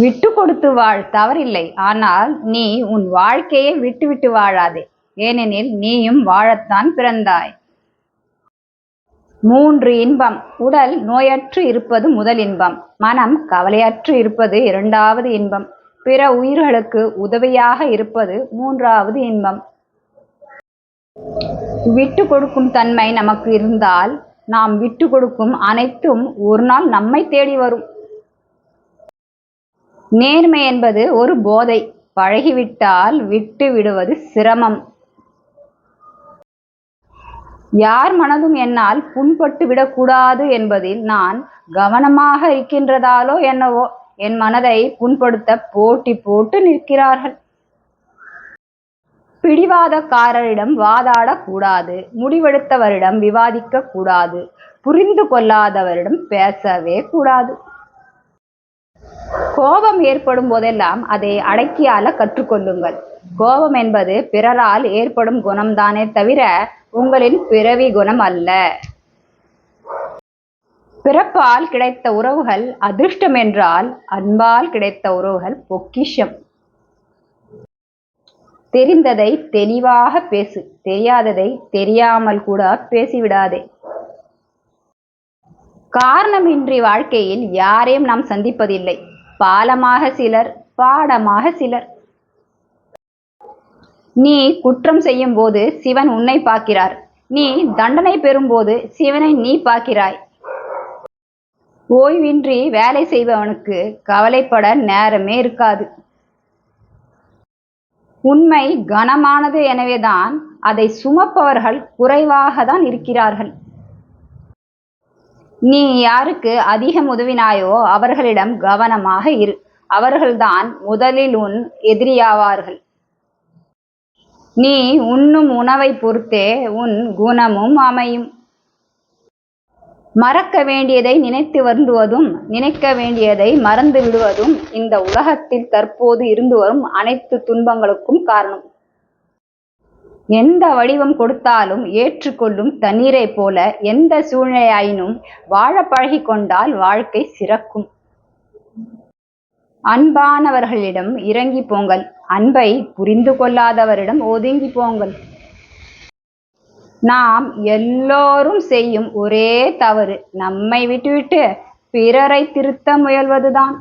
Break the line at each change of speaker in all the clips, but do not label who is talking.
விட்டு கொடுத்து வாழ், தவறில்லை. ஆனால் நீ உன் வாழ்க்கையை விட்டு விட்டு வாழாதே. ஏனெனில் நீயும் வாழத்தான் பிறந்தாய். 3 இன்பம். உடல் நோயற்று இருப்பது முதல் இன்பம். மனம் கவலையற்று இருப்பது 2வது இன்பம். பிற உயிர்களுக்கு உதவியாக இருப்பது 3வது இன்பம். விட்டு கொடுக்கும் தன்மை நமக்கு இருந்தால் நாம் விட்டு கொடுக்கும் அனைத்தும் ஒரு நாள் நம்மை தேடி வரும். நேர்மை என்பது ஒரு போதை. பழகிவிட்டால் விட்டு விடுவது சிரமம். யார் மனதும் என்னால் புண்பட்டு விடக்கூடாது என்பதில் நான் கவனமாக இருக்கின்றதாலோ என்னவோ என் மனதை புண்படுத்த போட்டி போட்டு நிற்கிறார்கள். பிடிவாதக்காரரிடம் வாதாடக்கூடாது. முடிவெடுத்தவரிடம் விவாதிக்க கூடாது. புரிந்து கொள்ளாதவரிடம் பேசவே கூடாது. கோபம் ஏற்படும் போதெல்லாம் அதை அடக்கியால கற்றுக்கொள்ளுங்கள். கோபம் என்பது பிறரால் ஏற்படும் குணம்தானே தவிர உங்களின் பிறவி குணம் அல்ல. பிறப்பால் கிடைத்த உறவுகள் அதிர்ஷ்டம் என்றால் அன்பால் கிடைத்த உறவுகள் பொக்கிஷம். தெரிந்ததை தெளிவாக பேசு. தெரியாததை தெரியாமல் கூட பேசிவிடாதே. காரணமின்றி வாழ்க்கையில் யாரையும் நாம் சந்திப்பதில்லை. பாலமாக சிலர், பாடமாக சிலர். நீ குற்றம் செய்யும் போது சிவன் உன்னை பார்க்கிறார். நீ தண்டனை பெறும்போது சிவனை நீ பார்க்கிறாய். ஓய்வின்றி வேலை செய்பவனுக்கு கவலைப்பட நேரமே இருக்காது. உண்மை கனமானது, எனவேதான் அதை சுமப்பவர்கள் குறைவாக தான் இருக்கிறார்கள். நீ யாருக்கு அதிகம் உதவினாயோ அவர்களிடம் கவனமாக இரு. அவர்கள்தான் முதலில் உன் எதிரியாவார்கள். நீ உண்ணும் உணவை பொறுத்தே உன் குணமும் அமையும். மறக்க வேண்டியதை நினைத்து வருந்துவதும் நினைக்க வேண்டியதை மறந்து விடுவதும் இந்த உலகத்தில் தற்போது இருந்து வரும் அனைத்து துன்பங்களுக்கும் காரணம். எந்த வடிவம் கொடுத்தாலும் ஏற்றுக்கொள்ளும் தண்ணீரை போல எந்த சூழ்நிலையாயினும் வாழ பழகி கொண்டால் வாழ்க்கை சிறக்கும். அன்பானவர்களிடம் இறங்கி போங்கள். அன்பை புரிந்து கொள்ளாதவரிடம் ஒதுங்கி போங்கள். நாம் எல்லோரும் செய்யும் ஒரே தவறு நம்மை விட்டுவிட்டு பிறரை திருத்த முயல்வதுதான்.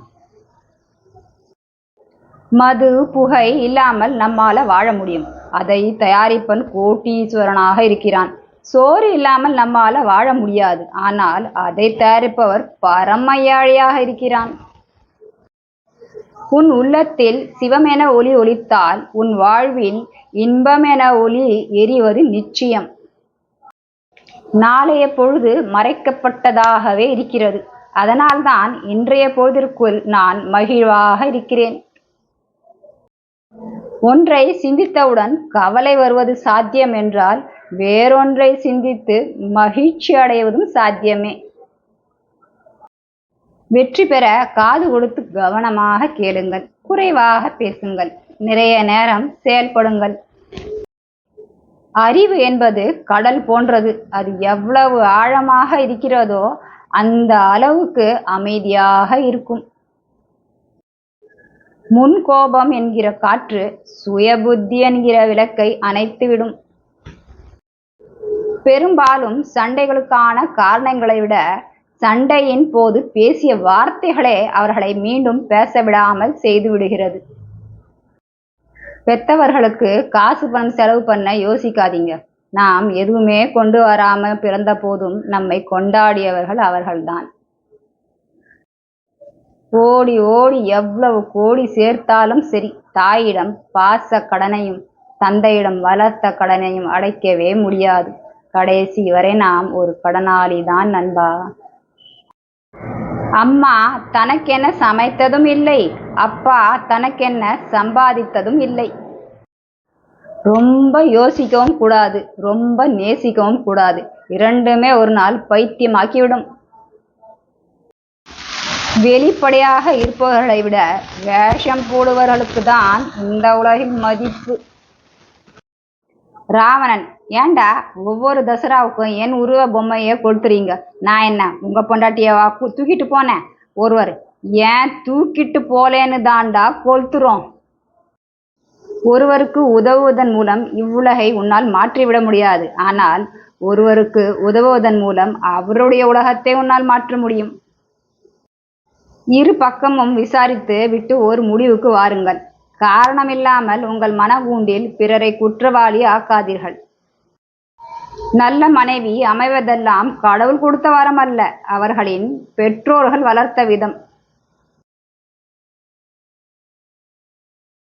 மது புகை இல்லாமல் நம்மால வாழ முடியும். அதை தயாரிப்பன் கோட்டீஸ்வரனாக இருக்கிறான். சோறு இல்லாமல் நம்மால வாழ முடியாது. ஆனால் அதை தயாரிப்பவர் பரம ஏழையாக இருக்கிறான். உன் உள்ளத்தில் சிவமென ஒளி ஒளித்தால் உன் வாழ்வில் இன்பமென ஒளி எரிவது நிச்சயம். நாளைய பொழுது மறைக்கப்பட்டதாகவே இருக்கிறது. அதனால்தான் இன்றைய பொழுதிற்குள் நான் மகிழ்வாக இருக்கிறேன். ஒன்றை சிந்தித்தவுடன் கவலை வருவது சாத்தியம் என்றால் வேறொன்றை சிந்தித்து மகிழ்ச்சி அடைவதும் சாத்தியமே. வெற்றி பெற காது கொடுத்து கவனமாக கேளுங்கள். குறைவாக பேசுங்கள். நிறைய நேரம் செயல்படுங்கள். அறிவு என்பது கடல் போன்றது. அது எவ்வளவு ஆழமாக இருக்கிறதோ அந்த அளவுக்கு அமைதியாக இருக்கும். முன்கோபம் என்கிற காற்று சுயபுத்தி என்கிற விளக்கை அணைத்துவிடும். பெரும்பாலும் சண்டைகளுக்கான காரணங்களை விட சண்டையின் போது பேசிய வார்த்தைகளே அவர்களை மீண்டும் பேச விடாமல் செய்து விடுகிறது. பெத்தவர்களுக்கு காசு பணம் செலவு பண்ண யோசிக்காதீங்க. நாம் எதுவுமே கொண்டு வராம பிறந்த போதும் நம்மை கொண்டாடியவர்கள் அவர்கள்தான். ஓடி ஓடி எவ்வளவு கோடி சேர்த்தாலும் சரி, தாயிடம் பாச கடனையும் தந்தையிடம் வளர்த்த கடனையும் அடைக்கவே முடியாது. கடைசி வரை நாம் ஒரு கடனாளி தான் நண்பா. அம்மா தனக்கென சமைத்ததும் இல்லை. அப்பா தனக்கென்ன சம்பாதித்ததும் இல்லை. ரொம்ப யோசிக்கவும் கூடாது, ரொம்ப நேசிக்கவும் கூடாது. இரண்டுமே ஒரு நாள் பைத்தியமாக்கிவிடும். வெளிப்படையாக இருப்பவர்களை விட வேஷம் போடுவர்களுக்கு தான் இந்த உலகில் மதிப்பு. ராவணன், ஏண்டா ஒவ்வொரு தசராவுக்கும் என் உருவ பொம்மையை கொடுத்துறீங்க? நான் என்ன உங்க பொண்டாட்டியவா தூக்கிட்டு போனேன்? ஒருவர் ஏன் தூக்கிட்டு போலேன்னு தாண்டா கொளுத்துறோம். ஒருவருக்கு உதவுவதன் மூலம் இவ்வுலகை உன்னால் மாற்றிவிட முடியாது. ஆனால் ஒருவருக்கு உதவுவதன் மூலம் அவருடைய உலகத்தை உன்னால் மாற்ற முடியும். இரு பக்கமும் விசாரித்து விட்டு ஒரு முடிவுக்கு வாருங்கள். காரணமில்லாமல் உங்கள் மனக்கூண்டில் பிறரை குற்றவாளி ஆக்காதீர்கள். நல்ல மனைவி அமைவதெல்லாம் கடவுள் கொடுத்த வரம் அல்ல, அவர்களின் பெற்றோர்கள் வளர்த்த விதம்.